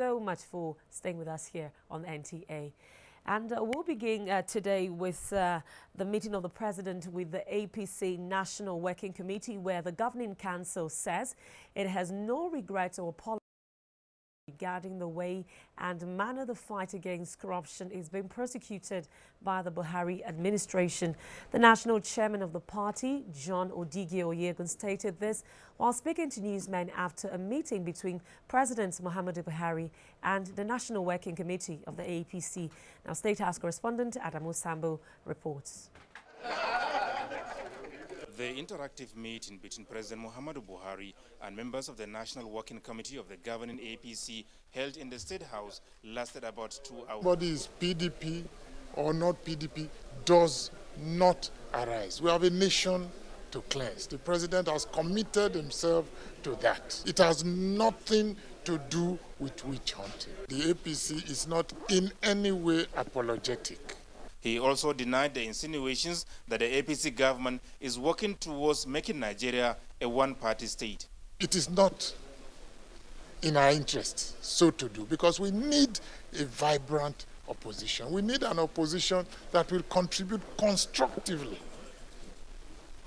so much for staying with us here on NTA. And we'll begin today with the meeting of the President with the APC National Working Committee, where the Governing Council says it has no regrets or apologies regarding the way and manner the fight against corruption is being prosecuted by the Buhari administration. The national chairman of the party, John Odigi Oyegun, stated this while speaking to newsmen after a meeting between President Muhammadu Buhari and the National Working Committee of the APC. Now, State House correspondent Adamu Sambo reports. The interactive meeting between President Muhammadu Buhari and members of the National Working Committee of the governing APC held in the State House lasted about 2 hours. Whether it's PDP or not PDP does not arise. We have a nation to cleanse. The president has committed himself to that. It has nothing to do with witch hunting. The APC is not in any way apologetic. He also denied the insinuations that the APC government is working towards making Nigeria a one-party state. It is not in our interest so to do, because we need a vibrant opposition. We need an opposition that will contribute constructively.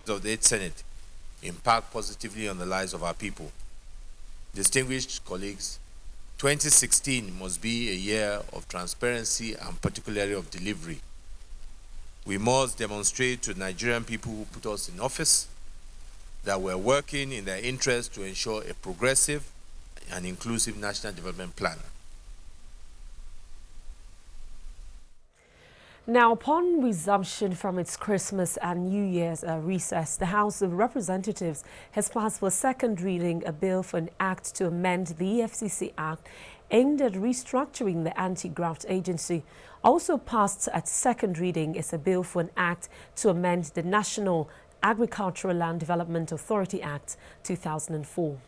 Of the 8th Senate impact positively on the lives of our people. Distinguished colleagues, 2016 must be a year of transparency and particularly of delivery. We must demonstrate to the Nigerian people who put us in office that we're working in their interest to ensure a progressive and inclusive national development plan. Now, upon resumption from its Christmas and New Year's recess, the House of Representatives has passed for second reading a bill for an act to amend the FCC Act aimed at restructuring the anti-graft agency. Also passed at second reading is a bill for an act to amend the National Agricultural Land Development Authority Act 2004.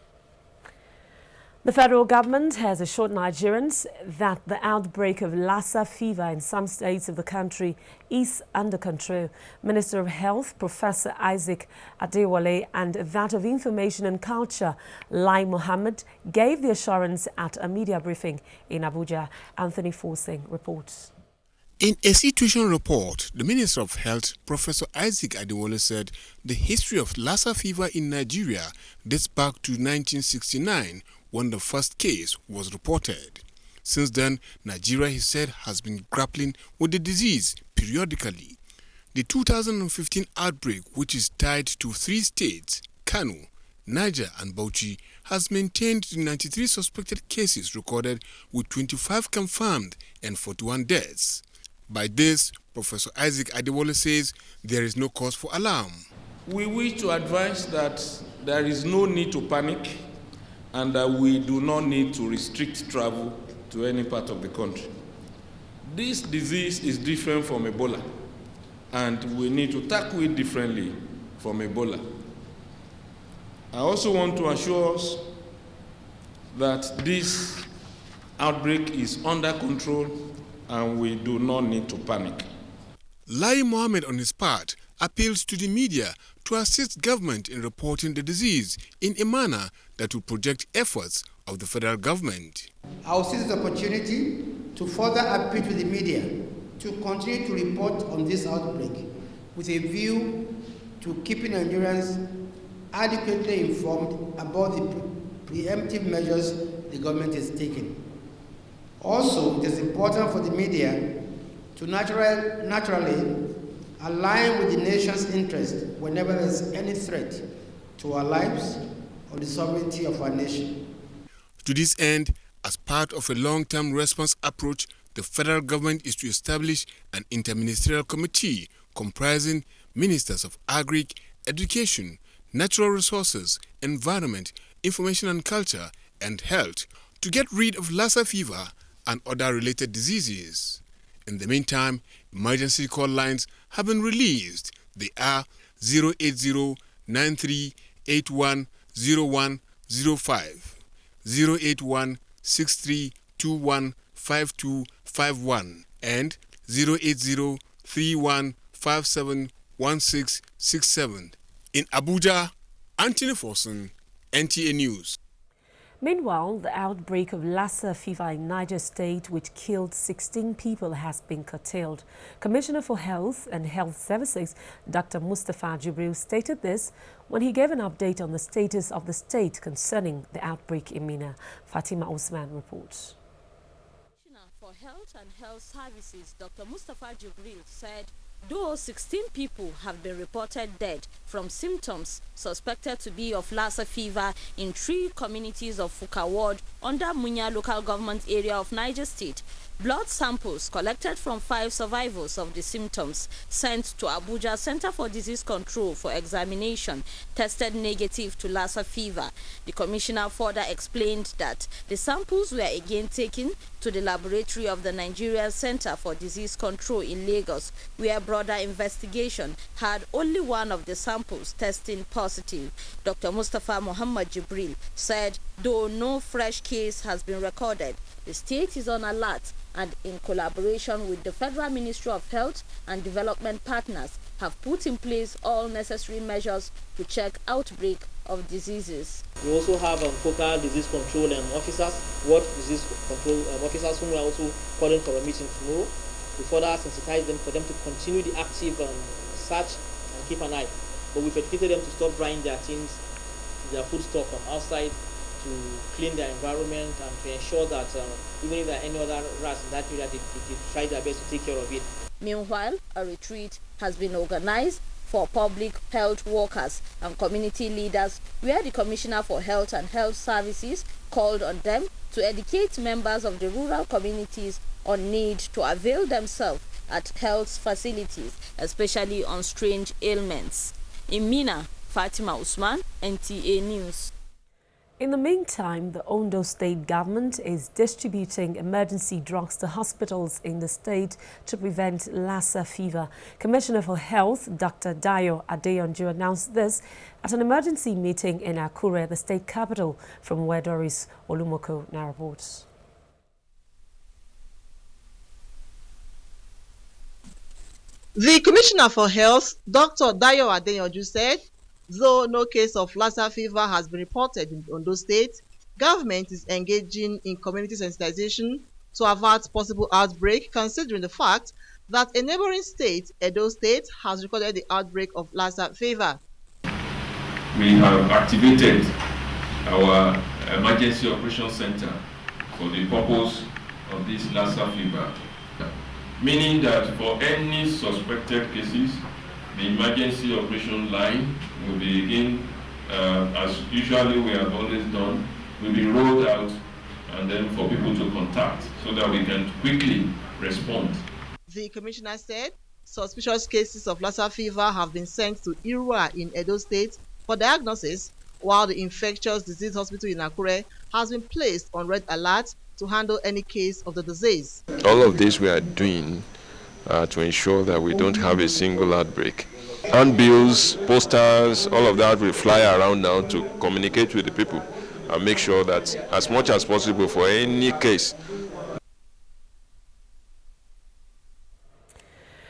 The federal government has assured Nigerians that the outbreak of Lassa fever in some states of the country is under control. Minister of Health, Professor Isaac Adewale, and that of Information and Culture, Lai Mohammed, gave the assurance at a media briefing in Abuja. Anthony Forsing reports. In a situation report, the Minister of Health, Professor Isaac Adewale, said the history of Lassa fever in Nigeria dates back to 1969, when the first case was reported. Since then, Nigeria, he said, has been grappling with the disease periodically. The 2015 outbreak, which is tied to 3 states, Kano, Niger and Bauchi, has maintained 93 suspected cases recorded with 25 confirmed and 41 deaths. By this, Professor Isaac Adewale says there is no cause for alarm. We wish to advise that there is no need to panic and that we do not need to restrict travel to any part of the country. This disease is different from Ebola, and we need to tackle it differently from Ebola. I also want to assure us that this outbreak is under control and we do not need to panic. Lai Mohammed, on his part, appeals to the media to assist government in reporting the disease in a manner that will project efforts of the federal government. I will seize this opportunity to further appeal to the media to continue to report on this outbreak with a view to keeping Nigerians adequately informed about the preemptive measures the government is taking. Also, it is important for the media to naturally align with the nation's interest whenever there is any threat to our lives or the sovereignty of our nation. To this end, as part of a long-term response approach, the federal government is to establish an interministerial committee comprising ministers of agri, education, natural resources, environment, information and culture, and health to get rid of Lassa fever and other related diseases. In the meantime, emergency call lines have been released. They are 08093810105, 08163215251, and 08031571667. In Abuja, Anthony Forson, NTA News. Meanwhile, the outbreak of Lassa fever in Niger State, which killed 16 people, has been curtailed. Commissioner for Health and Health Services, Dr. Mustapha Jibril, stated this when he gave an update on the status of the state concerning the outbreak in Mina. Fatima Usman reports. Commissioner for Health and Health Services, Dr. Mustapha Jibril, said though 16 people have been reported dead from symptoms suspected to be of Lassa fever in 3 communities of Fuka Ward under Munya local government area of Niger State, blood samples collected from 5 survivors of the symptoms sent to Abuja Center for Disease Control for examination tested negative to Lassa fever. The commissioner further explained that the samples were again taken to the laboratory of the Nigerian Center for Disease Control in Lagos, where broader investigation had only one of the samples testing positive. Dr. Mustapha Muhammad Jibril said though no fresh case has been recorded, the state is on alert and in collaboration with the Federal Ministry of Health and Development partners have put in place all necessary measures to check outbreak of diseases. We also have focal disease control officers, ward disease control officers whom we are also calling for a meeting tomorrow to further sensitize them for them to continue the active search and keep an eye. But we've educated them to stop drying their things, their food stock from outside, to clean their environment and to ensure that even if there are any other rats in that area, they try their best to take care of it. Meanwhile, a retreat has been organized for public health workers and community leaders, where the Commissioner for Health and Health Services called on them to educate members of the rural communities on need to avail themselves at health facilities, especially on strange ailments. In Mina, Fatima Usman, NTA News. In the meantime, the Ondo state government is distributing emergency drugs to hospitals in the state to prevent Lassa fever. Commissioner for Health, Dr. Dayo Adeyonju, announced this at an emergency meeting in Akure, the state capital, from where Doris Olumoko now reports. The Commissioner for Health, Dr. Dayo Adeyonju, said though no case of Lassa fever has been reported in Ondo State, government is engaging in community sensitization to avert possible outbreak, considering the fact that a neighboring state, Edo State, has recorded the outbreak of Lassa fever. We have activated our emergency operations center for the purpose of this Lassa fever, meaning that for any suspected cases, the emergency operation line will be again, as usually we have always done, will be rolled out and then for people to contact so that we can quickly respond. The commissioner said suspicious cases of Lassa fever have been sent to Irua in Edo State for diagnosis, while the infectious disease hospital in Akure has been placed on red alert to handle any case of the disease. All of this we are doing to ensure that we don't have a single outbreak. Handbills, posters, all of that will fly around now to communicate with the people and make sure that as much as possible for any case.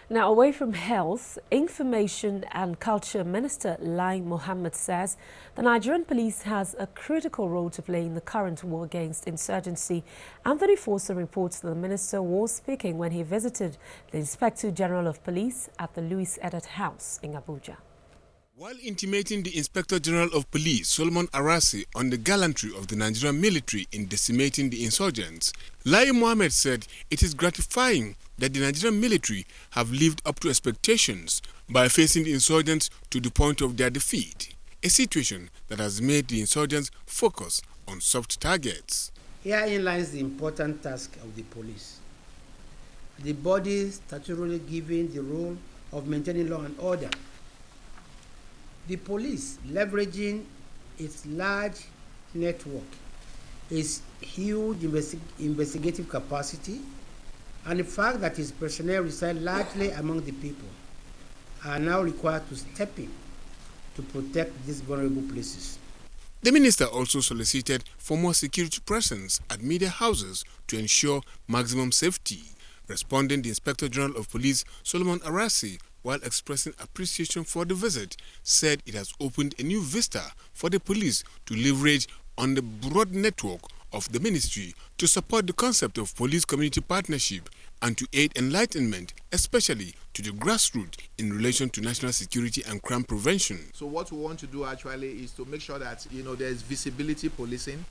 Now, away from health, Information and Culture Minister Lai Mohammed says the Nigerian police has a critical role to play in the current war against insurgency. Anthony Forster reports that the minister was speaking when he visited the Inspector General of Police at the Louis Edet House in Abuja. While intimating the Inspector General of Police, Solomon Arasi, on the gallantry of the Nigerian military in decimating the insurgents, Lai Mohammed said it is gratifying that the Nigerian military have lived up to expectations by facing the insurgents to the point of their defeat, a situation that has made the insurgents focus on soft targets. Herein lies the important task of the police. The body statutorily given the role of maintaining law and order. The police, leveraging its large network, its huge investigative capacity, and the fact that its personnel reside largely among the people, are now required to step in to protect these vulnerable places. The minister also solicited for more security presence at media houses to ensure maximum safety. Responding, the Inspector General of Police, Solomon Arasi, while expressing appreciation for the visit, said it has opened a new vista for the police to leverage on the broad network of the ministry to support the concept of police-community partnership and to aid enlightenment, especially to the grassroots in relation to national security and crime prevention. So what we want to do actually is to make sure that there's visibility policing.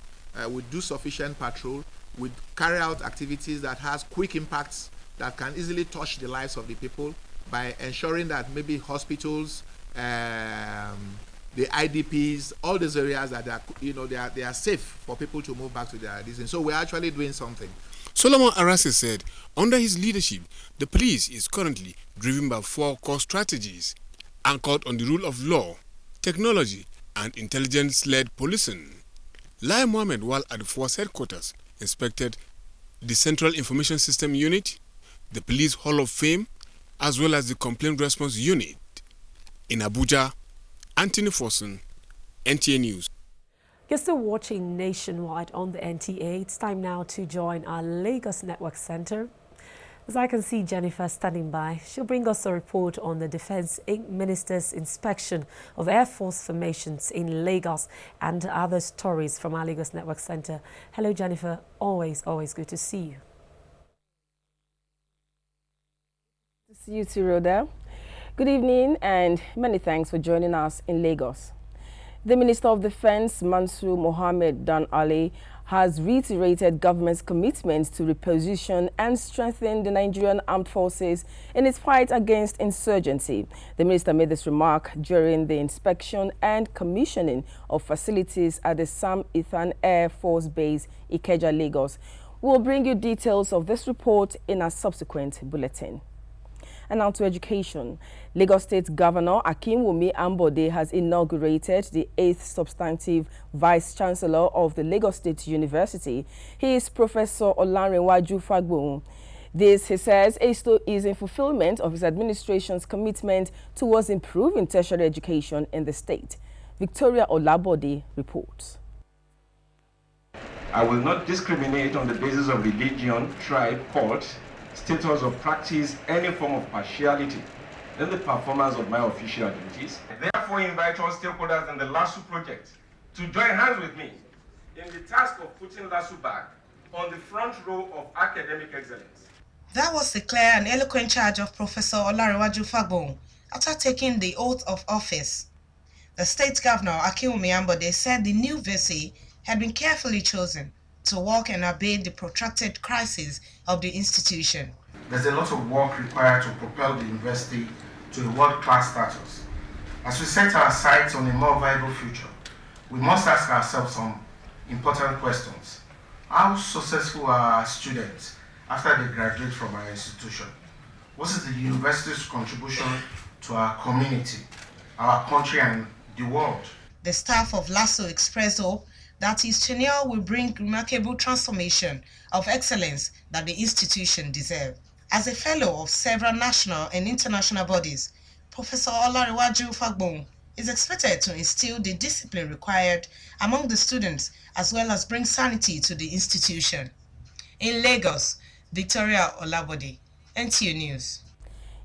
We do sufficient patrol. We carry out activities that has quick impacts that can easily touch the lives of the people by ensuring that maybe hospitals, the IDPs, all these areas that they are safe for people to move back to their residence. So we're actually doing something. Solomon Arase said, under his leadership, the police is currently driven by 4 core strategies anchored on the rule of law, technology, and intelligence-led policing. Lai Mohammed, while at the force headquarters, inspected the Central Information System Unit, the Police Hall of Fame, as well as the Complaint Response Unit. In Abuja, Anthony Fossen, NTA News. You're still watching Nationwide on the NTA. It's time now to join our Lagos Network Center. As I can see Jennifer standing by, she'll bring us a report on the Defense Minister's inspection of Air Force formations in Lagos and other stories from our Lagos Network Center. Hello, Jennifer. Always good to see you. Good to see you too, Rhoda. Good evening and many thanks for joining us in Lagos. The Minister of Defense, Mansour Mohammed Dan Ali, has reiterated government's commitment to reposition and strengthen the Nigerian armed forces in its fight against insurgency. The minister made this remark during the inspection and commissioning of facilities at the Sam Ethan Air Force Base, Ikeja, Lagos. We'll bring you details of this report in a subsequent bulletin. And now to education. Lagos State Governor Akinwumi Ambode has inaugurated the 8th substantive Vice-Chancellor of the Lagos State University. He is Professor Olanrewaju Fagbon. This, he says, is in fulfillment of his administration's commitment towards improving tertiary education in the state. Victoria Olabode reports. I will not discriminate on the basis of religion, tribe, court, status of practice, any form of partiality in the performance of my official duties. I therefore invite all stakeholders in the Lassa project to join hands with me in the task of putting Lassa back on the front row of academic excellence. That was the clear and eloquent charge of Professor Olanrewaju Fagbon after taking the oath of office. The state governor, Akinwumi Ambode, said the new VC had been carefully chosen to work and abate the protracted crisis of the institution. There's a lot of work required to propel the university to a world-class status. As we set our sights on a more viable future, we must ask ourselves some important questions. How successful are our students after they graduate from our institution? What is the university's contribution to our community, our country, and the world? The staff of Lassa expressed hope that his tenure will bring remarkable transformation of excellence that the institution deserves. As a fellow of several national and international bodies, Professor Olanrewaju Fagbon is expected to instill the discipline required among the students as well as bring sanity to the institution. In Lagos, Victoria Olabode, NTA News.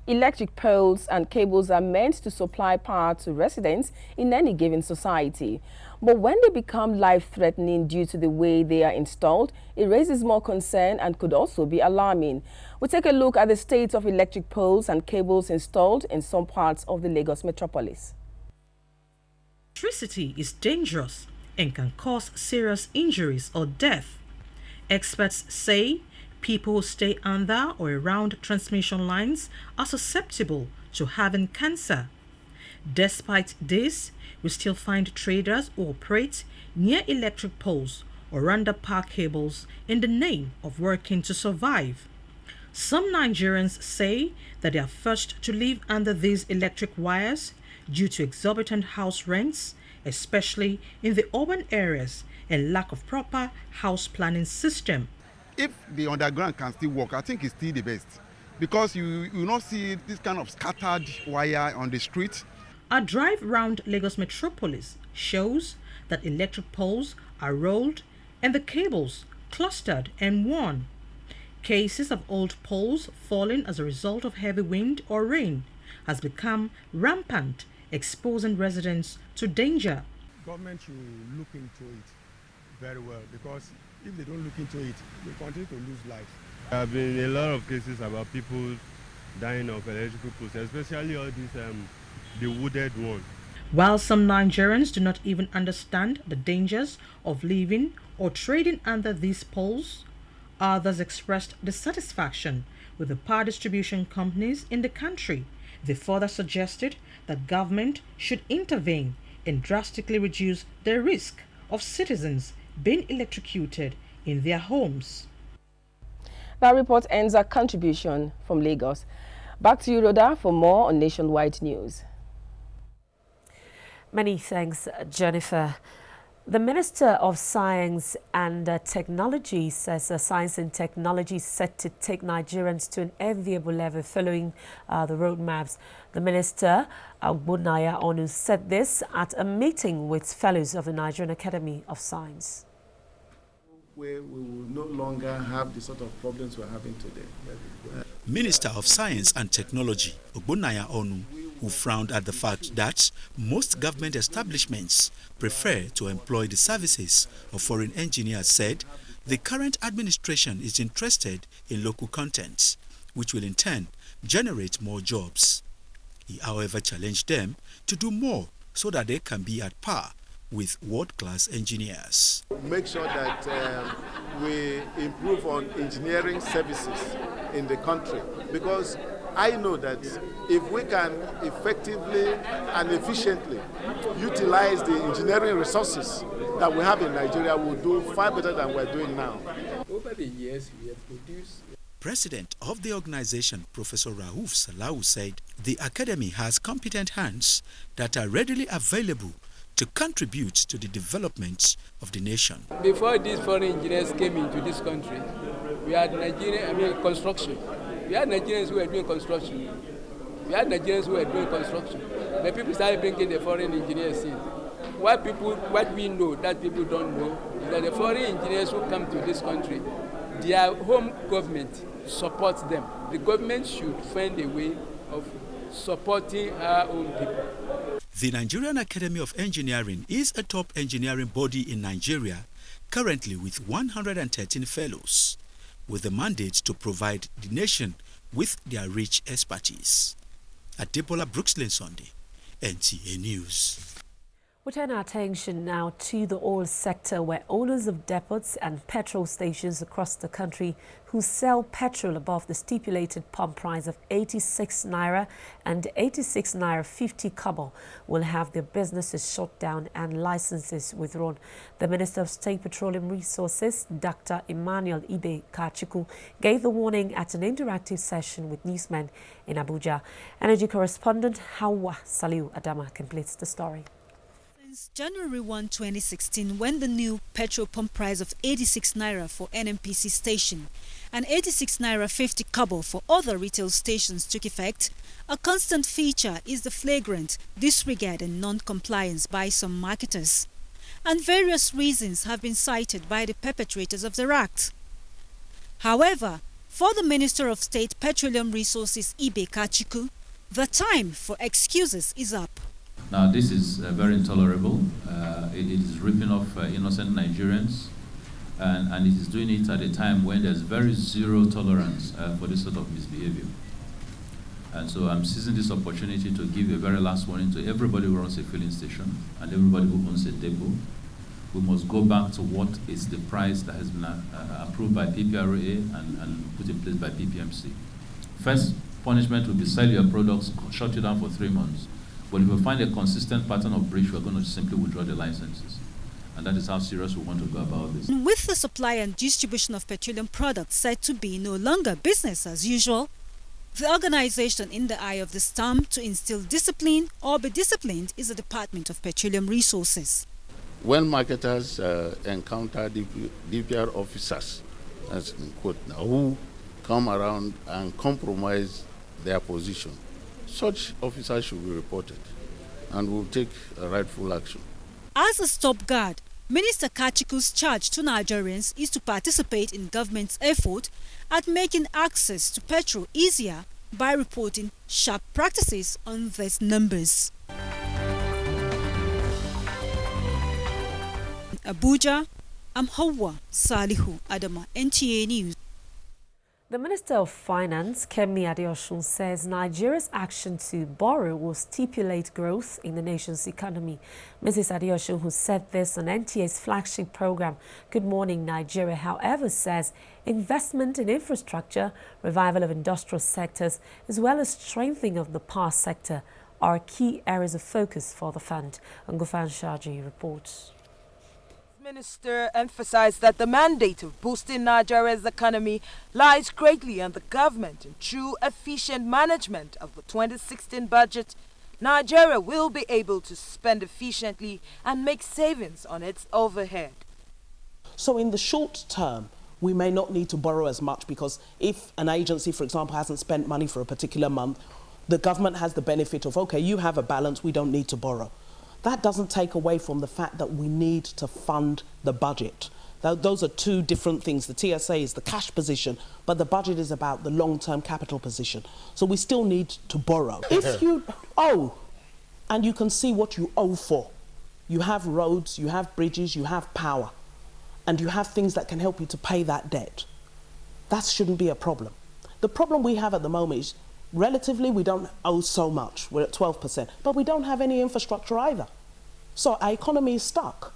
Electric poles and cables are meant to supply power to residents in any given society. But when they become life-threatening due to the way they are installed, it raises more concern and could also be alarming. We'll take a look at the state of electric poles and cables installed in some parts of the Lagos metropolis. Electricity is dangerous and can cause serious injuries or death. Experts say people who stay under or around transmission lines are susceptible to having cancer. Despite this, we still find traders who operate near electric poles or under power cables in the name of working to survive. Some Nigerians say that they are forced to live under these electric wires due to exorbitant house rents, especially in the urban areas, and lack of proper house planning system. If the underground can still work, I think it's still the best, because you will not see this kind of scattered wire on the street. A drive round Lagos metropolis shows that electric poles are rolled and the cables clustered and worn. Cases of old poles falling as a result of heavy wind or rain has become rampant, exposing residents to danger. Government should look into it very well, because if they don't look into it, we continue to lose lives. There have been a lot of cases about people dying of electrical poles, especially all these the wooded one. While some Nigerians do not even understand the dangers of living or trading under these poles, others expressed dissatisfaction with the power distribution companies in the country. They further suggested that government should intervene and drastically reduce the risk of citizens being electrocuted in their homes. That report ends our contribution from Lagos. Back to you, Rhoda, for more on nationwide news. Many thanks, Jennifer. The Minister of Science and Technology says science and technology is set to take Nigerians to an enviable level following the roadmaps. The Minister, Ondo, Ondo, said this at a meeting with fellows of the Nigerian Academy of Science. Where we will no longer have the sort of problems we're having today. Minister of Science and Technology, Ondo, who frowned at the fact that most government establishments prefer to employ the services of foreign engineers, said the current administration is interested in local content, which will in turn generate more jobs. He, however, challenged them to do more so that they can be at par with world-class engineers. Make sure that we improve on engineering services in the country, because I know that if we can effectively and efficiently utilize the engineering resources that we have in Nigeria, we'll do far better than we're doing now. Over the years, we have produced... President of the organization, Professor Rauf Salau, said the academy has competent hands that are readily available to contribute to the development of the nation. Before these foreign engineers came into this country, we had construction. We had Nigerians who were doing construction. The people started bringing the foreign engineers in. What we know that people don't know is that the foreign engineers who come to this country, their home government supports them. The government should find a way of supporting our own people. The Nigerian Academy of Engineering is a top engineering body in Nigeria, currently with 113 fellows, with the mandate to provide the nation with their rich expertise. Adebola Brooksley Sunday, NTA News. We turn our attention now to the oil sector, where owners of depots and petrol stations across the country who sell petrol above the stipulated pump price of 86 naira and 86 naira 50 kobo will have their businesses shut down and licenses withdrawn. The Minister of State Petroleum Resources, Dr. Emmanuel Ibe Kachiku, gave the warning at an interactive session with newsmen in Abuja. Energy correspondent Hawa Saliu Adama completes the story. Since January 1, 2016, when the new petrol pump price of 86 naira for NNPC station and 86 naira 50 kobo for other retail stations took effect, a constant feature is the flagrant disregard and non-compliance by some marketers. And various reasons have been cited by the perpetrators of the act. However, for the Minister of State Petroleum Resources Ibe Kachiku, the time for excuses is up. Now, this is very intolerable. It is ripping off innocent Nigerians, and it is doing it at a time when there's very zero tolerance for this sort of misbehavior. And so I'm seizing this opportunity to give a very last warning to everybody who runs a filling station and everybody who owns a depot. We must go back to what is the price that has been approved by PPRA and put in place by PPMC. First punishment will be sell your products, shut you down for 3 months. But if we find a consistent pattern of breach, we're going to simply withdraw the licenses. And that is how serious we want to go about this. With the supply and distribution of petroleum products said to be no longer business as usual, the organization in the eye of the storm to instill discipline or be disciplined is the Department of Petroleum Resources. When marketers encounter DPR officers, as in quote now, who come around and compromise their position, such officers should be reported and will take rightful action. As a stopgard, Minister Kachiku's charge to Nigerians is to participate in government's effort at making access to petrol easier by reporting sharp practices on these numbers. Abuja, I'm Hawa Salihu Adama, NTA News. The Minister of Finance, Kemi Adeosun, says Nigeria's action to borrow will stimulate growth in the nation's economy. Mrs. Adeosun, who said this on NTA's flagship program, Good Morning Nigeria, however, says investment in infrastructure, revival of industrial sectors, as well as strengthening of the power sector are key areas of focus for the fund. Ngufan Shaji reports. Minister emphasized that the mandate of boosting Nigeria's economy lies greatly on the government, and through efficient management of the 2016 budget, Nigeria will be able to spend efficiently and make savings on its overhead. So in the short term, we may not need to borrow as much, because if an agency, for example, hasn't spent money for a particular month, the government has the benefit of, okay, you have a balance, we don't need to borrow. That doesn't take away from the fact that we need to fund the budget. Those are two different things. The TSA is the cash position, but the budget is about the long-term capital position. So we still need to borrow. If you owe, and you can see what you owe for, you have roads, you have bridges, you have power, and you have things that can help you to pay that debt, that shouldn't be a problem. The problem we have at the moment is, relatively, we don't owe so much. We're at 12%, but we don't have any infrastructure either. So our economy is stuck.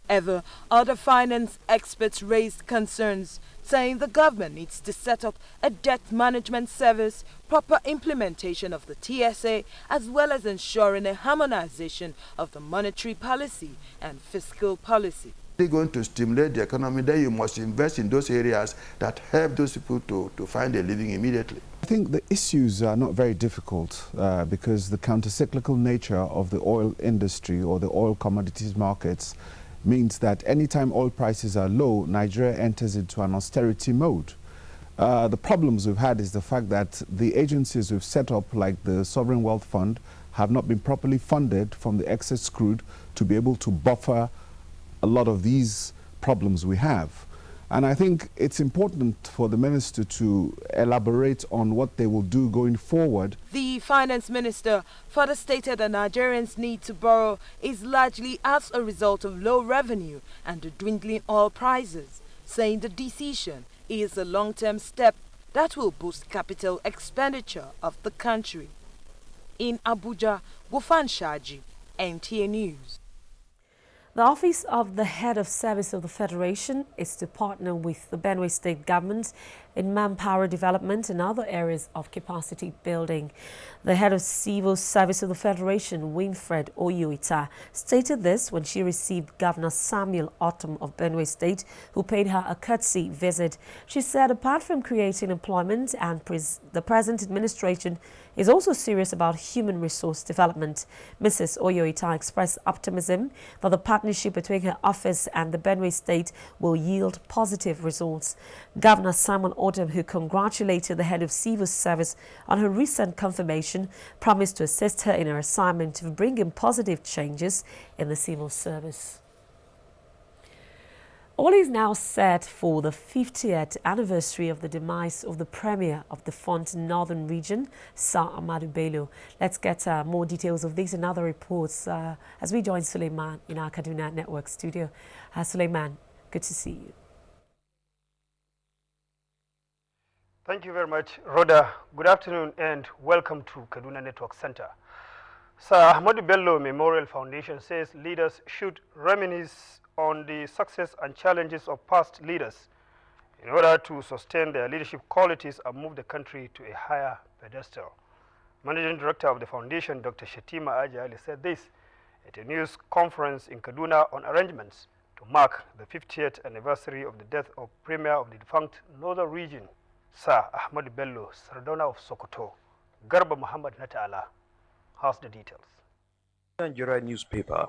However, other finance experts raised concerns, saying the government needs to set up a debt management service, proper implementation of the TSA, as well as ensuring a harmonization of the monetary policy and fiscal policy. They're going to stimulate the economy, then you must invest in those areas that help those people to find a living immediately. I think the issues are not very difficult because the counter-cyclical nature of the oil industry or the oil commodities markets means that anytime oil prices are low, Nigeria enters into an austerity mode. The problems we've had is the fact that the agencies we've set up, like the Sovereign Wealth Fund, have not been properly funded from the excess crude to be able to buffer a lot of these problems we have. And I think it's important for the minister to elaborate on what they will do going forward. The finance minister further stated that Nigerians' need to borrow is largely as a result of low revenue and the dwindling oil prices, saying the decision is a long-term step that will boost capital expenditure of the country. In Abuja, Gufan Shaji, NTA News. The Office of the Head of Service of the Federation is to partner with the Benue State government in manpower development and other areas of capacity building. The Head of Civil Service of the Federation, Winfred Oyoita, stated this when she received Governor Samuel Otom of Benue State, who paid her a courtesy visit. She said apart from creating employment, and the present administration is also serious about human resource development. Mrs. Oyoita expressed optimism that the partnership between her office and the Benue State will yield positive results. Governor Samuel Otom, who congratulated the Head of Civil Service on her recent confirmation, promised to assist her in her assignment of bringing positive changes in the civil service. All is now set for the 50th anniversary of the demise of the Premier of the Font Northern Region, Sir Ahmadu Bello. Let's get more details of these and other reports as we join Suleiman in our Kaduna Network studio. Suleiman, good to see you. Thank you very much, Rhoda. Good afternoon and welcome to Kaduna Network Center. Sir Ahmadu Bello Memorial Foundation says leaders should reminisce on the success and challenges of past leaders in order to sustain their leadership qualities and move the country to a higher pedestal. Managing Director of the foundation, Dr. Shetima Ajali, said this at a news conference in Kaduna on arrangements to mark the 50th anniversary of the death of Premier of the defunct Northern Region, Sir Ahmadu Bello, Sardauna of Sokoto. Garba Muhammad Nata'ala has the details. Nigeria newspaper,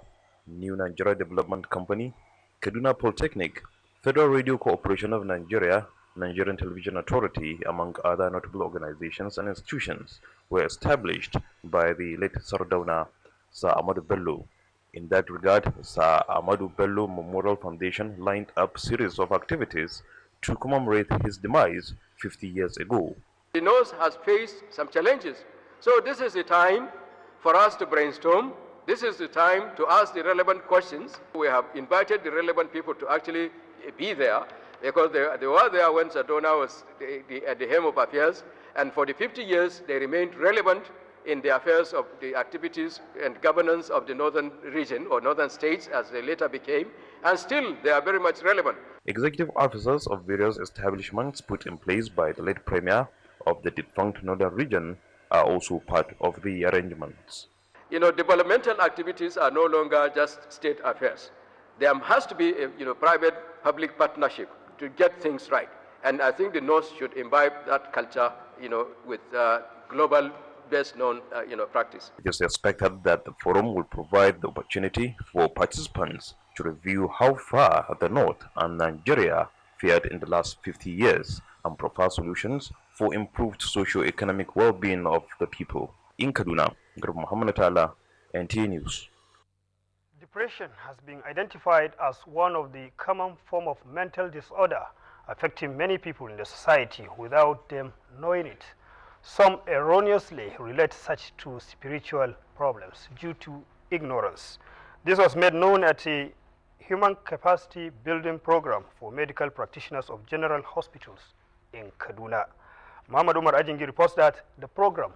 New Nigeria Development Company, Kaduna Polytechnic, Federal Radio Corporation of Nigeria, Nigerian Television Authority, among other notable organizations and institutions, were established by the late Sardauna, Sir Ahmadu Bello. In that regard, Sir Ahmadu Bello Memorial Foundation lined up a series of activities to commemorate his demise 50 years ago. The North has faced some challenges, so this is the time for us to brainstorm. This is the time to ask the relevant questions. We have invited the relevant people to actually be there, because they were there when Sardauna was at the helm of affairs, and for the 50 years they remained relevant in the affairs of the activities and governance of the northern region, or northern states as they later became, and still they are very much relevant. Executive officers of various establishments put in place by the late premier of the defunct northern region are also part of the arrangements. You know, developmental activities are no longer just state affairs. There has to be a private-public partnership to get things right. And I think the North should imbibe that culture, with global best-known, practice. It is expected that the forum will provide the opportunity for participants to review how far the North and Nigeria fared in the last 50 years and provide solutions for improved socio-economic well-being of the people. In Kaduna, Group Muhammad Atala, NTA News. Depression has been identified as one of the common forms of mental disorder affecting many people in the society without them knowing it. Some erroneously relate such to spiritual problems due to ignorance. This was made known at a human capacity building program for medical practitioners of general hospitals in Kaduna. Muhammad Umar Ajingi reports that the program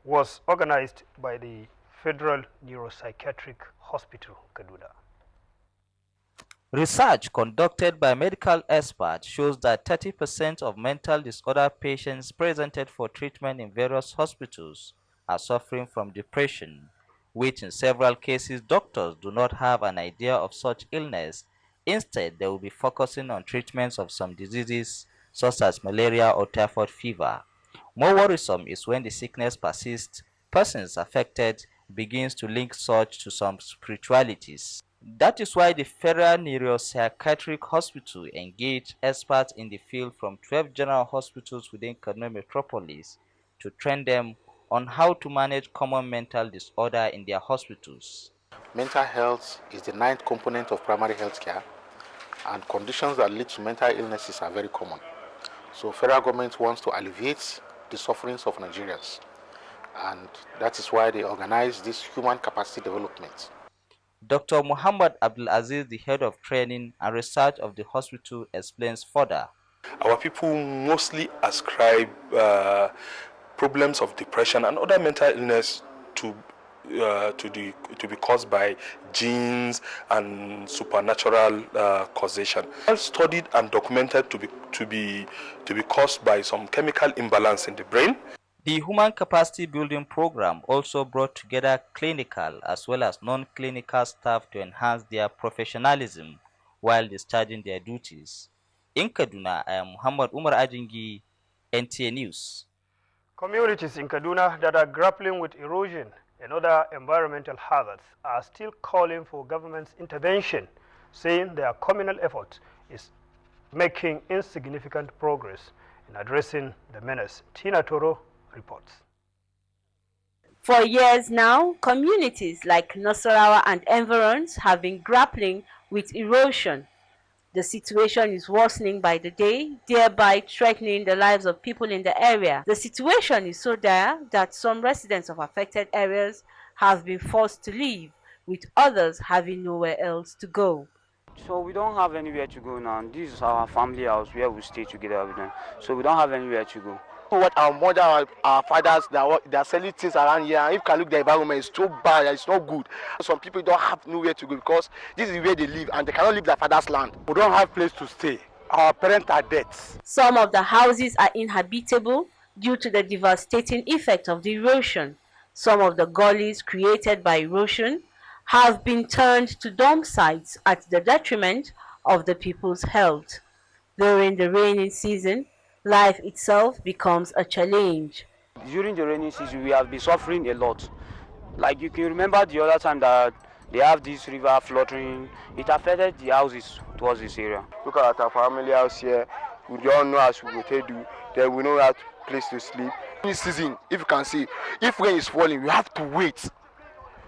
was organized by the Federal Neuropsychiatric Hospital, Kaduna. Research conducted by medical experts shows that 30% of mental disorder patients presented for treatment in various hospitals are suffering from depression, which in several cases doctors do not have an idea of such illness. Instead, they will be focusing on treatments of some diseases such as malaria or typhoid fever. More worrisome is when the sickness persists, persons affected begins to link such to some spiritualities. That is why the Federal Neuropsychiatric Hospital engaged experts in the field from 12 general hospitals within Kaduna Metropolis to train them on how to manage common mental disorder in their hospitals. Mental health is the 9th component of primary health care, and conditions that lead to mental illnesses are very common. So federal government wants to alleviate the sufferings of Nigerians, and that is why they organize this human capacity development. Dr. Muhammad Abdulaziz, the head of training and research of the hospital, explains further. Our people mostly ascribe problems of depression and other mental illness to be caused by genes and supernatural causation. All studied and documented to be caused by some chemical imbalance in the brain. The Human Capacity Building Program also brought together clinical as well as non-clinical staff to enhance their professionalism while discharging their duties. In Kaduna, I am Muhammad Umar Ajingi, NTA News. Communities in Kaduna that are grappling with erosion and other environmental hazards are still calling for government's intervention, saying their communal effort is making insignificant progress in addressing the menace. Tina Toro reports. For years now, communities like Nasarawa and environs have been grappling with erosion. The situation is worsening by the day, thereby threatening the lives of people in the area. The situation is so dire that some residents of affected areas have been forced to leave, with others having nowhere else to go. So we don't have anywhere to go now. This is our family house where we stay together with them. So we don't have anywhere to go. What our mother, our fathers, they are selling things around here. And if you can look, the environment is so bad, it's not good. Some people don't have nowhere to go because this is where they live and they cannot leave their father's land. We don't have place to stay. Our parents are dead. Some of the houses are inhabitable due to the devastating effect of the erosion. Some of the gullies created by erosion have been turned to dump sites at the detriment of the people's health. During the rainy season, life itself becomes a challenge. During the rainy season, we have been suffering a lot. Like you can remember the other time that they have this river flooding, it affected the houses towards this area. Look at our family house here. We don't know as we go to do. Then we know that place to sleep. This season, if you can see, if rain is falling, we have to wait.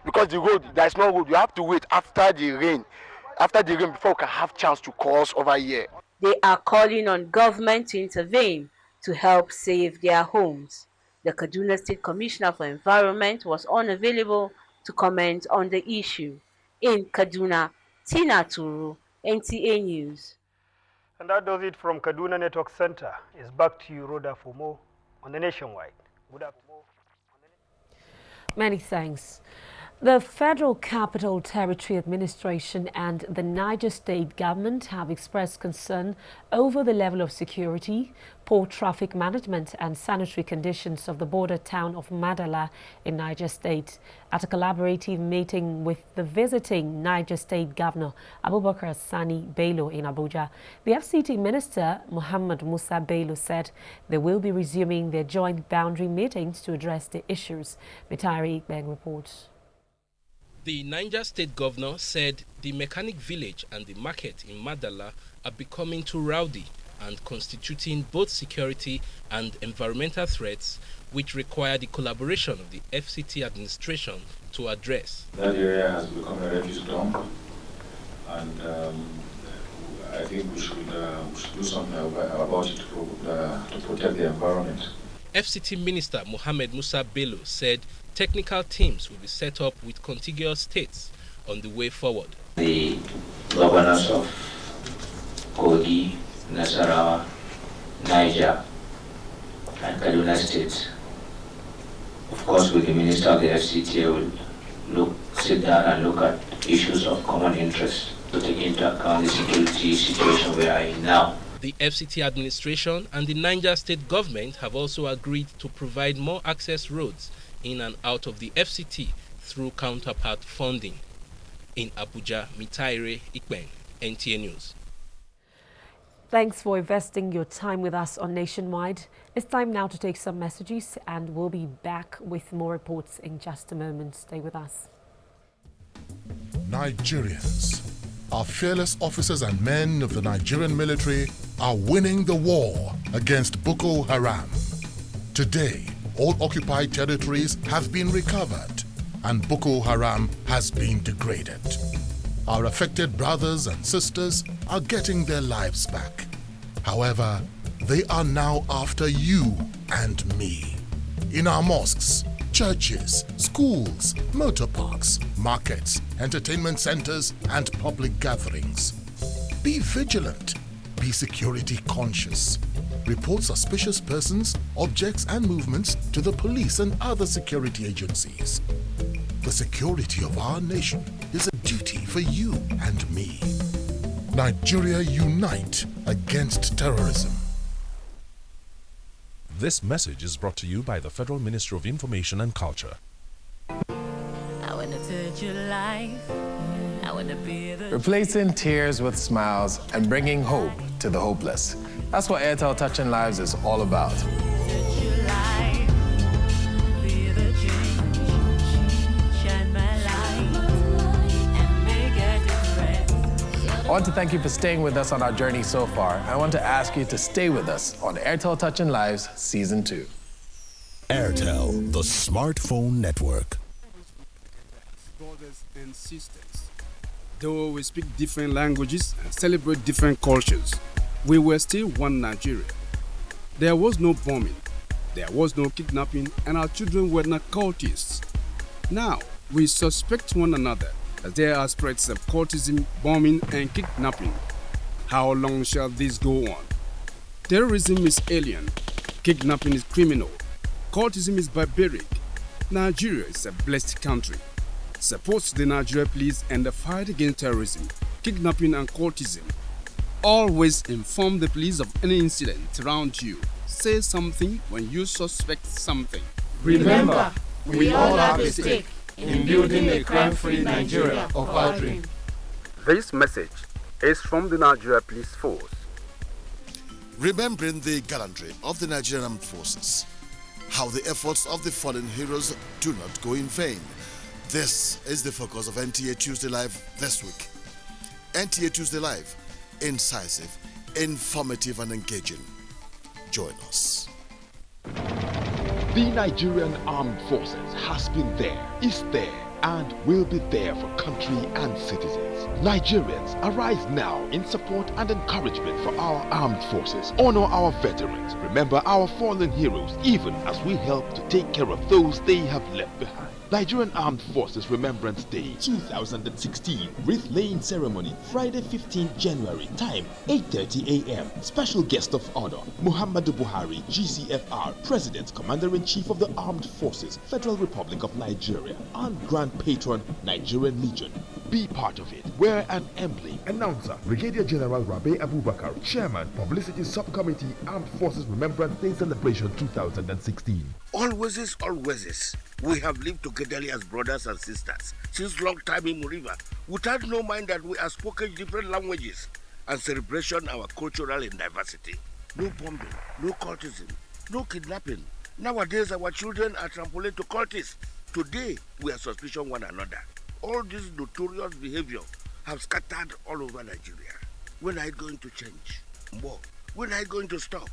Because the road, there is no road. You have to wait after the rain. After the rain, before we can have chance to cross over here. They are calling on government to intervene to help save their homes. The Kaduna State Commissioner for Environment was unavailable to comment on the issue. In Kaduna, Tina Turu, NTA News. And that does it from Kaduna Network Center. It's back to you, Rhoda, for more on the Nationwide. Good afternoon. Many thanks. The Federal Capital Territory Administration and the Niger State government have expressed concern over the level of security, poor traffic management and sanitary conditions of the border town of Madala in Niger State. At a collaborative meeting with the visiting Niger State Governor Abubakar Sani Bello in Abuja, the FCT Minister Muhammad Musa Bello said they will be resuming their joint boundary meetings to address the issues. Mitari Ikbeng reports. The Niger State Governor said the mechanic village and the market in Madala are becoming too rowdy and constituting both security and environmental threats which require the collaboration of the FCT administration to address. That area has become a refuse dump, and I think we should do something about it to protect the environment. FCT Minister Mohammed Musa Bello said technical teams will be set up with contiguous states on the way forward. The governors of Kogi, Nasarawa, Niger, and Kaduna states, of course with the Minister of the FCT, will sit down and look at issues of common interest to take into account the security situation we are in now. The FCT administration and the Niger State government have also agreed to provide more access roads in and out of the FCT through counterpart funding. In Abuja, Mitaire Ikbeng, NTA News. Thanks for investing your time with us on Nationwide. It's time now to take some messages and we'll be back with more reports in just a moment. Stay with us. Nigerians, our fearless officers and men of the Nigerian military are winning the war against Boko Haram. Today, all occupied territories have been recovered and Boko Haram has been degraded. Our affected brothers and sisters are getting their lives back. However, they are now after you and me. In our mosques, churches, schools, motor parks, markets, entertainment centers, and public gatherings. Be vigilant. Be security conscious. Report suspicious persons, objects, and movements to the police and other security agencies. The security of our nation is a duty for you and me. Nigeria unite against terrorism. This message is brought to you by the Federal Ministry of Information and Culture. I want to touch your life. I want to be the... Replacing tears with smiles and bringing hope to the hopeless. That's what Airtel Touching Lives is all about. I want to thank you for staying with us on our journey so far. I want to ask you to stay with us on Airtel Touching Lives Season 2. Airtel, the smartphone network. Brothers and sisters, though we speak different languages and celebrate different cultures, we were still one Nigeria. There was no bombing, there was no kidnapping, and our children were not cultists. Now, we suspect one another as there are spreads of cultism, bombing, and kidnapping. How long shall this go on? Terrorism is alien, kidnapping is criminal, cultism is barbaric. Nigeria is a blessed country. Support the Nigeria Police and the fight against terrorism, kidnapping, and cultism. Always inform the police of any incident around you. Say something when you suspect something. Remember, we all have a stake in building a crime-free Nigeria of our dream. This message is from the Nigeria Police Force. Remembering the gallantry of the Nigerian Armed Forces, how the efforts of the fallen heroes do not go in vain. This is the focus of NTA Tuesday Live this week. NTA Tuesday Live, incisive, informative, and engaging. Join us. The Nigerian Armed Forces has been there, is there, and will be there for country and citizens. Nigerians, arise now in support and encouragement for our armed forces. Honor our veterans. Remember our fallen heroes, even as we help to take care of those they have left behind. Nigerian Armed Forces Remembrance Day 2016. Wreath laying ceremony Friday 15th January. Time 8:30 a.m. Special guest of honor Muhammadu Buhari, GCFR, President, Commander-in-Chief of the Armed Forces, Federal Republic of Nigeria, and Grand Patron, Nigerian Legion. Be part of it. Wear an emblem. Announcer Brigadier General Rabe Abubakar, Chairman, Publicity Subcommittee, Armed Forces Remembrance Day Celebration 2016. Always, we have lived together as brothers and sisters since long time in Muriva, without no mind that we have spoken different languages and celebration our cultural and diversity. No bombing, no cultism, no kidnapping. Nowadays our children are trampoline to cultists. Today we are suspicion one another. All this notorious behavior have scattered all over Nigeria. When are you going to change? More. When are you going to stop?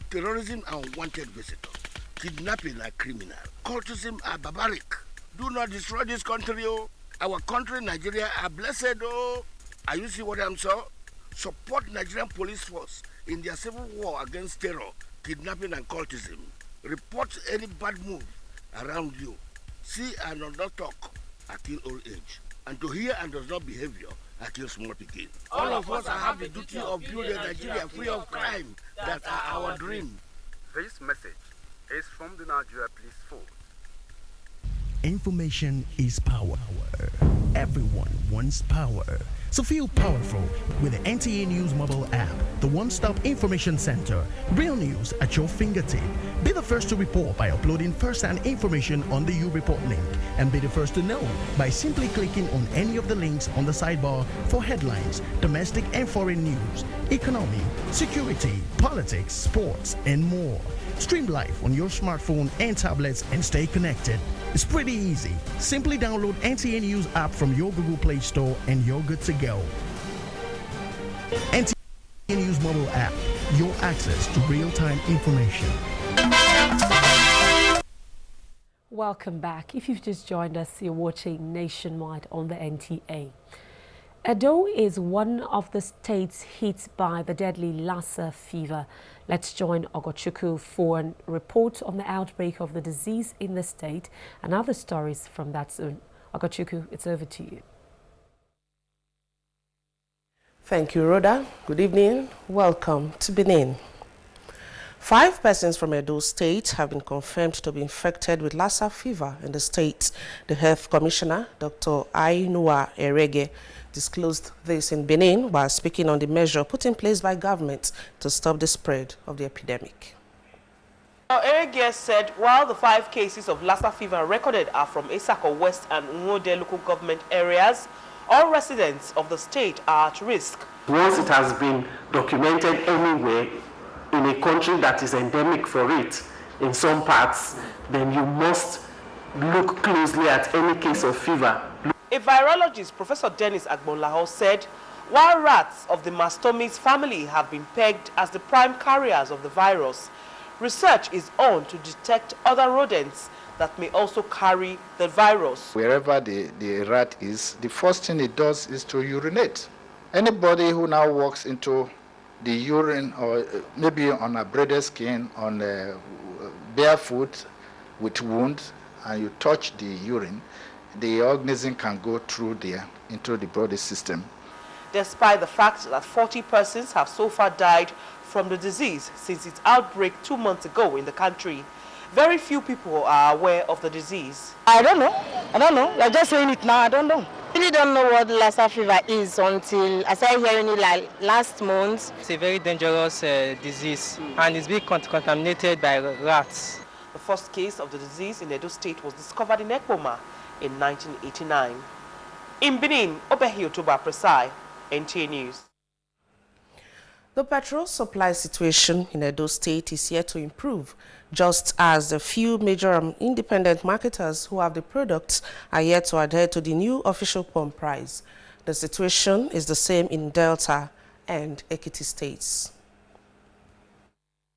Terrorism are unwanted visitors. Kidnapping are criminal. Cultism are barbaric. Do not destroy this country, oh. Our country, Nigeria, are blessed, oh. Are you see what I'm saying? Support Nigerian police force in their civil war against terror, kidnapping and cultism. Report any bad move around you. See and does not talk, I kill old age. And to hear and does not behavior, I kill small picking. All of us have the duty of building Nigeria free of crime. That are our dream. This message is from the Nigeria Police Force. Information is power. Everyone wants power. So feel powerful with the NTA News mobile app, the one-stop information center. Real news at your fingertip. Be the first to report by uploading first-hand information on the U-Report link, and be the first to know by simply clicking on any of the links on the sidebar for headlines, domestic and foreign news, economy, security, politics, sports, and more. Stream live on your smartphone and tablets and stay connected. It's pretty easy. Simply download NTA News app from your Google Play Store and you're good to go. NTA News mobile app, your access to real-time information. Welcome back. If you've just joined us, you're watching Nationwide on the NTA. Ondo is one of the states hit by the deadly Lassa fever. Let's join Ogochukwu for a report on the outbreak of the disease in the state and other stories from that zone. Ogochukwu, it's over to you. Thank you, Rhoda. Good evening. Welcome to Benin. 5 persons from Edo State have been confirmed to be infected with Lassa fever in the state. The Health Commissioner, Dr. Ainua Erege, disclosed this in Benin while speaking on the measure put in place by government to stop the spread of the epidemic. Erege said while the 5 cases of Lassa fever recorded are from Esako West and Nwode local government areas, all residents of the state are at risk. Once it has been documented anywhere in a country that is endemic for it in some parts, then you must look closely at any case of fever. A virologist, Professor Dennis Agbonlaho, said while rats of the Mastomys family have been pegged as the prime carriers of the virus, research is on to detect other rodents that may also carry the virus. Wherever the rat is, the first thing it does is to urinate. Anybody who now walks into the urine, or maybe on a braided skin, on barefoot with wounds, and you touch the urine, the organism can go through there into the body system. Despite the fact that 40 persons have so far died from the disease since its outbreak 2 months ago in the country, very few people are aware of the disease. I don't know. You're just saying it now. I don't know. I really don't know what Lassa fever is until I started hearing it like last month. It's a very dangerous disease, and it's being contaminated by rats. The first case of the disease in Edo State was discovered in Ekpoma in 1989. In Benin, Obehi Otoba Presai, NTA News. The petrol supply situation in Edo State is yet to improve, just as the few major independent marketers who have the products are yet to adhere to the new official pump price. The situation is the same in Delta and Ekiti states.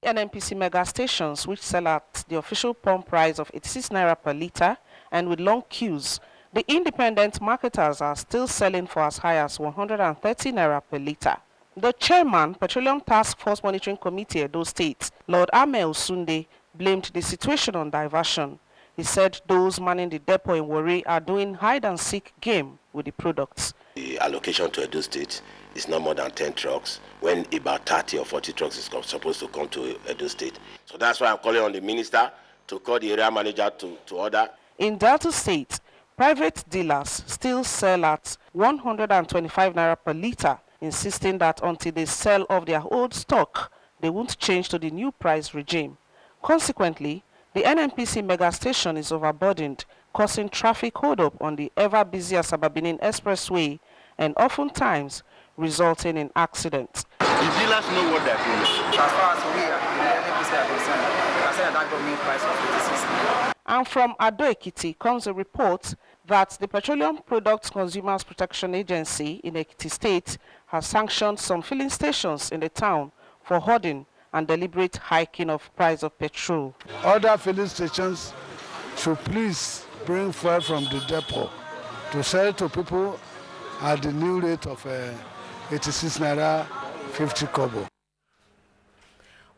NNPC mega stations, which sell at the official pump price of 86 naira per litre and with long queues, the independent marketers are still selling for as high as 130 naira per litre. The chairman, Petroleum Task Force Monitoring Committee, Edo State, Lord Amel Sunday, blamed the situation on diversion. He said those manning the depot in Warri are doing hide-and-seek game with the products. The allocation to Edo State is not more than 10 trucks, when about 30 or 40 trucks is supposed to come to Edo State. So that's why I'm calling on the minister to call the area manager to order. In Delta State, private dealers still sell at 125 naira per litre, insisting that until they sell off their old stock, they won't change to the new price regime. Consequently, the NNPC mega station is overburdened, causing traffic hold-up on the ever-busy Asaba-Benin Expressway and oftentimes resulting in accidents. The dealers know what they're doing. As far as we are, the NNPC are concerned, I said that got me price of 56 naira. And from Ado Ekiti comes a report that the Petroleum Products Consumers Protection Agency in Ekiti State has sanctioned some filling stations in the town for hoarding and deliberate hiking of price of petrol. Other filling stations should please bring fuel from the depot to sell to people at the new rate of 86 naira 50 kobo.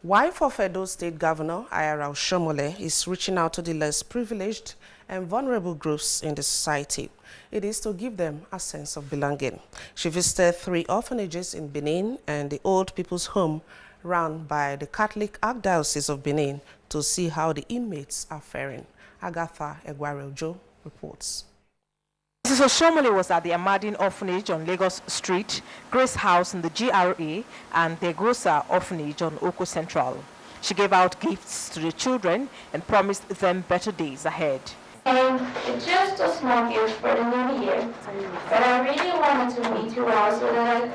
Wife of Edo State Governor Ayara Oshomole is reaching out to the less privileged and vulnerable groups in the society. It is to give them a sense of belonging. She visited 3 orphanages in Benin and the old people's home run by the Catholic Archdiocese of Benin to see how the inmates are faring. Agatha Egwareojo reports. Mrs. Oshomole was at the Amadin Orphanage on Lagos Street, Grace House in the GRA, and the Grocer Orphanage on Oko Central. She gave out gifts to the children and promised them better days ahead. It's just a small gift for the new year, but I really wanted to meet you all so that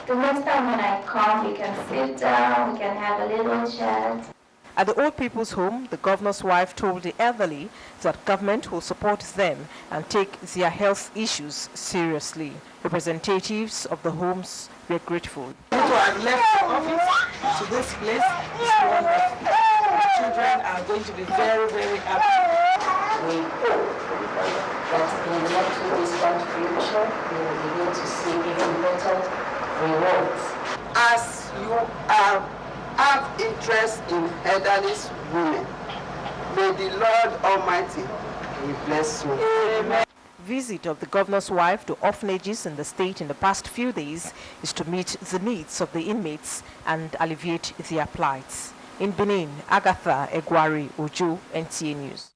the next time when I come, we can sit down, we can have a little chat. At the old people's home, the governor's wife told the elderly that government will support them and take their health issues seriously. Representatives of the homes were grateful. To have left the office to this place is wonderful. The children are going to be very, very happy. We hope that in the not too distant future, we will begin to see even better rewards. As you have interest in elderly women, may the Lord Almighty bless you. Amen. Visit of the governor's wife to orphanages in the state in the past few days is to meet the needs of the inmates and alleviate their plights. In Benin, Agatha Egwareojo, NTA News.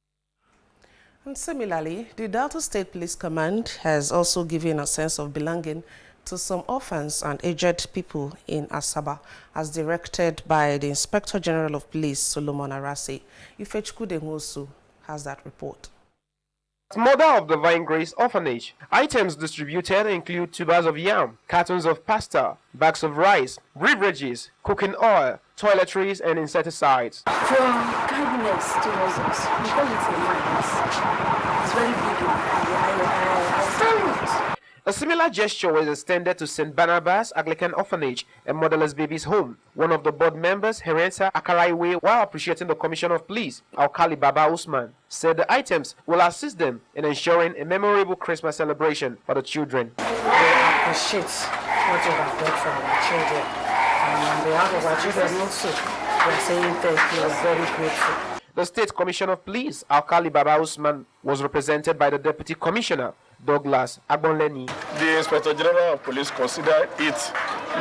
And similarly, the Delta State Police Command has also given a sense of belonging to some orphans and aged people in Asaba, as directed by the Inspector General of Police, Solomon Arase. Ifechukwu Demosu has that report. Mother of Divine Grace Orphanage. Items distributed include tubers of yam, cartons of pasta, bags of rice, beverages, cooking oil, toiletries, and insecticides. From kindness towards us, because it's a mind, it's very big. I stand it. A similar gesture was extended to St. Barnabas Anglican Orphanage and Motherless Babies Home. One of the board members, Herenta Akaraiwe, while appreciating the Commissioner of Police, Alkali Baba Usman, said the items will assist them in ensuring a memorable Christmas celebration for the children. We appreciate what you have done for our children. And on behalf of our children also, we are saying thank you. We are very grateful. The State Commissioner of Police, Alkali Baba Usman, was represented by the Deputy Commissioner, Douglas Agbonleni. The Inspector General of Police considered it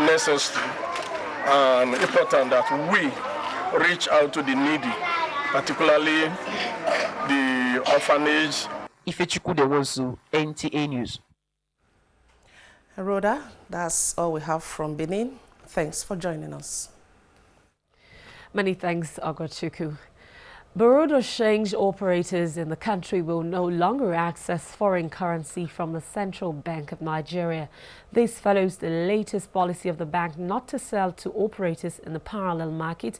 necessary and important that we reach out to the needy, particularly the orphanage. Ifechukwu Demosu, NTA News. Rhoda, that's all we have from Benin. Thanks for joining us. Many thanks, Ogochukwu. Bureau de change operators in the country will no longer access foreign currency from the Central Bank of Nigeria. This follows the latest policy of the bank not to sell to operators in the parallel market,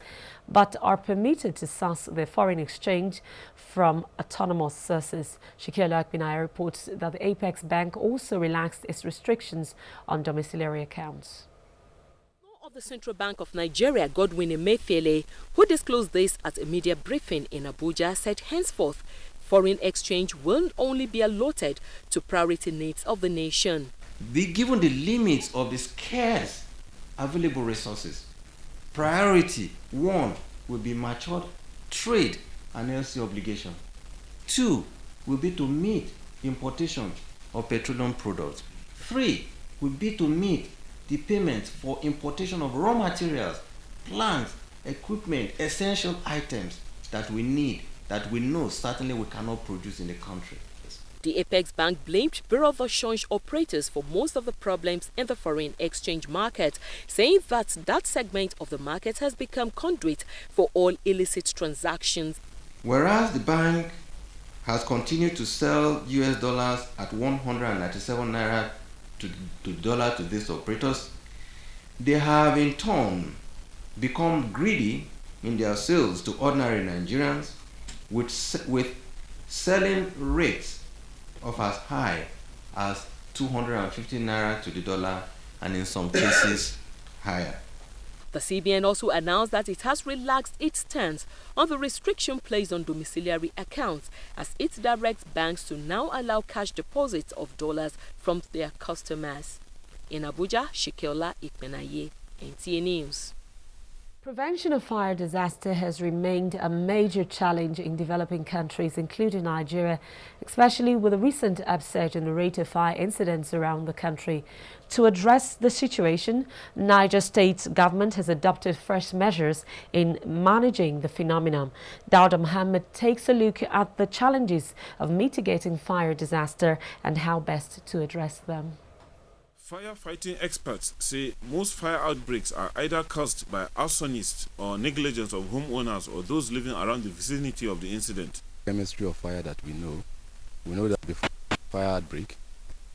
but are permitted to source their foreign exchange from autonomous sources. Shakila Akbinaya reports that the Apex Bank also relaxed its restrictions on domiciliary accounts. Of the Central Bank of Nigeria, Godwin Emefiele, who disclosed this at a media briefing in Abuja, said henceforth foreign exchange will only be allotted to priority needs of the nation. Given the limits of the scarce available resources, priority one will be matured trade and LC obligation. 2 will be to meet importation of petroleum products. 3 will be to meet the payment for importation of raw materials, plants, equipment, essential items that we need, that we know certainly we cannot produce in the country. The Apex Bank blamed Bureau of Exchange operators for most of the problems in the foreign exchange market, saying that segment of the market has become conduit for all illicit transactions. Whereas the bank has continued to sell US dollars at 197 naira to dollar to these operators, they have in turn become greedy in their sales to ordinary Nigerians with selling rates of as high as 250 naira to the dollar and in some cases higher. The CBN also announced that it has relaxed its stance on the restriction placed on domiciliary accounts as it directs banks to now allow cash deposits of dollars from their customers. In Abuja, Shikiola Ikpenaye, NTA News. Prevention of fire disaster has remained a major challenge in developing countries, including Nigeria, especially with the recent upsurge in the rate of fire incidents around the country. To address the situation, Niger State government has adopted fresh measures in managing the phenomenon. Dauda Muhammad takes a look at the challenges of mitigating fire disaster and how best to address them. Firefighting experts say most fire outbreaks are either caused by arsonists or negligence of homeowners or those living around the vicinity of the incident. Chemistry of fire that we know that before fire outbreak,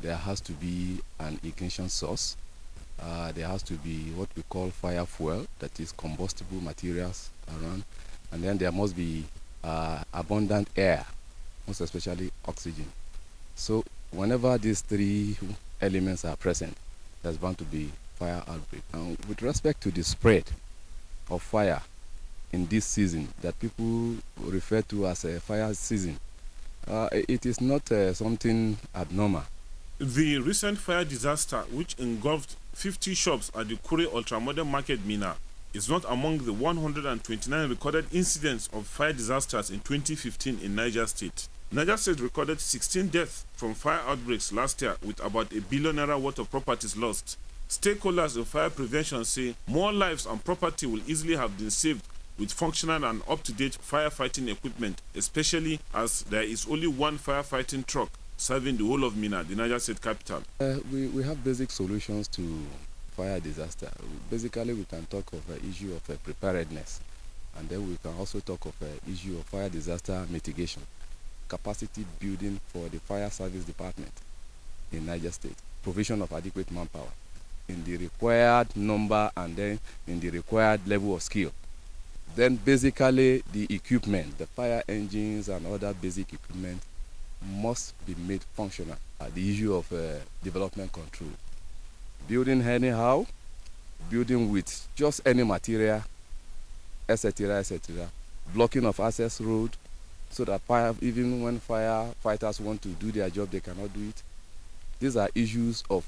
there has to be an ignition source. There has to be what we call fire fuel, that is combustible materials around, and then there must be abundant air, most especially oxygen. So whenever these three elements are present, there's bound to be fire outbreak. With respect to the spread of fire in this season that people refer to as a fire season, it is not something abnormal. The recent fire disaster, which engulfed 50 shops at the Kure Ultramodern Market Mina, is not among the 129 recorded incidents of fire disasters in 2015 in Niger State. Niger State recorded 16 deaths from fire outbreaks last year, with about R1 billion worth of properties lost. Stakeholders in fire prevention say more lives and property will easily have been saved with functional and up-to-date firefighting equipment, especially as there is only one firefighting truck serving the whole of Mina, the Niger State capital. We have basic solutions to fire disaster. Basically, we can talk of the issue of preparedness, and then we can also talk of the issue of fire disaster mitigation, capacity building for the fire service department in Niger State, provision of adequate manpower in the required number and then in the required level of skill. Then basically the equipment, the fire engines and other basic equipment must be made functional. The issue of development control. Building anyhow, building with just any material, etc., etc. Blocking of access road, so that even when firefighters want to do their job, they cannot do it. These are issues of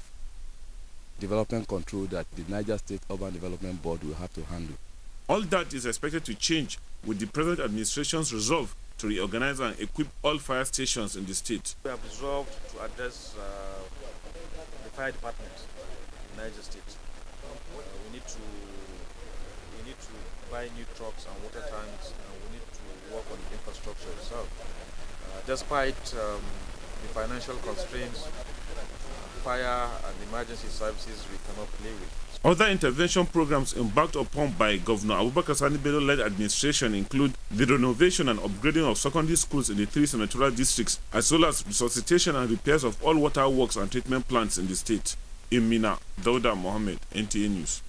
development control that the Niger State Urban Development Board will have to handle. All that is expected to change with the present administration's resolve to reorganize and equip all fire stations in the state. We have resolved to address the fire department in Niger State. We need to buy new trucks and water tanks, and we need to work on the infrastructure itself. Despite the financial constraints, fire and emergency services we cannot play with. Other intervention programs embarked upon by Governor Abubakar Sani Bello-led administration include the renovation and upgrading of secondary schools in the 3 senatorial districts, as well as resuscitation and repairs of all water works and treatment plants in the state. In Mina, Dauda Mohammed, NTA News.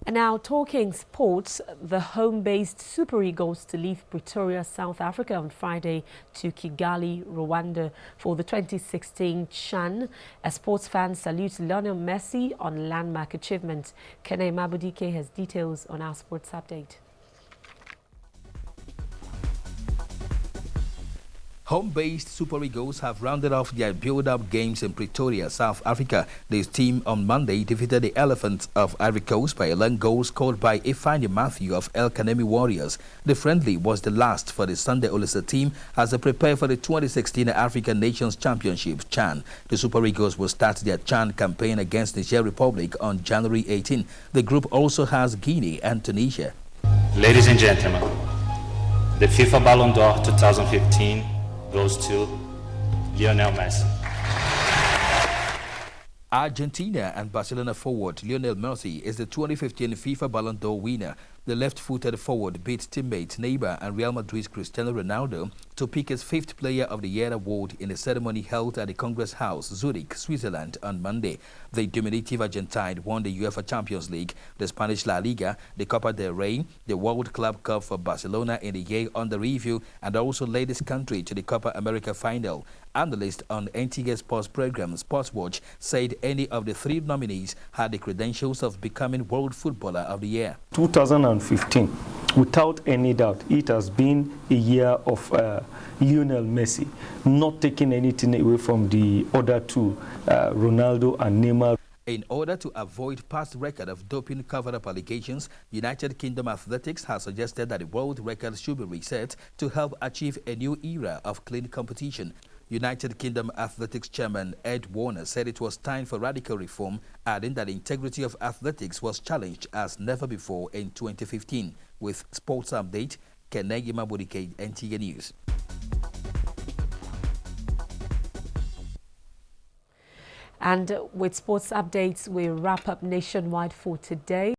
And now talking sports, the home-based Super Eagles to leave Pretoria, South Africa on Friday to Kigali, Rwanda for the 2016 CHAN. As sports fans salute Lionel Messi on landmark achievement. Kene Mabudike has details on our sports update. Home-based Super Eagles have rounded off their build-up games in Pretoria, South Africa. This team on Monday defeated the Elephants of Ivory Coast by a lone goal scored by Ifeanyi Matthew of El Kanemi Warriors. The friendly was the last for the Sunday Olisa team as they prepare for the 2016 African Nations Championship, CHAN. The Super Eagles will start their CHAN campaign against the Niger Republic on January 18. The group also has Guinea and Tunisia. Ladies and gentlemen, the FIFA Ballon d'Or 2015 goes to Lionel Messi. Argentina and Barcelona forward Lionel Messi is the 2015 FIFA Ballon d'Or winner. The left-footed forward beat teammates Neymar and Real Madrid's Cristiano Ronaldo to pick his 5th Player of the Year award in a ceremony held at the Congress House, Zurich, Switzerland on Monday. The diminutive Argentine won the UEFA Champions League, the Spanish La Liga, the Copa del Rey, the World Club Cup for Barcelona in the year under review, and also led his country to the Copa America final. Analyst on NTA sports program Sports Watch said any of the 3 nominees had the credentials of becoming World Footballer of the Year. 2015, without any doubt, it has been a year of Lionel Messi, not taking anything away from the other 2, Ronaldo and Neymar. In order to avoid past record of doping cover-up allegations, United Kingdom Athletics has suggested that the world record should be reset to help achieve a new era of clean competition. United Kingdom Athletics Chairman Ed Warner said it was time for radical reform, adding that the integrity of athletics was challenged as never before in 2015. With Sports Update, Kenegi Mabudike, NTA News. And with sports updates, we wrap up Nationwide for today.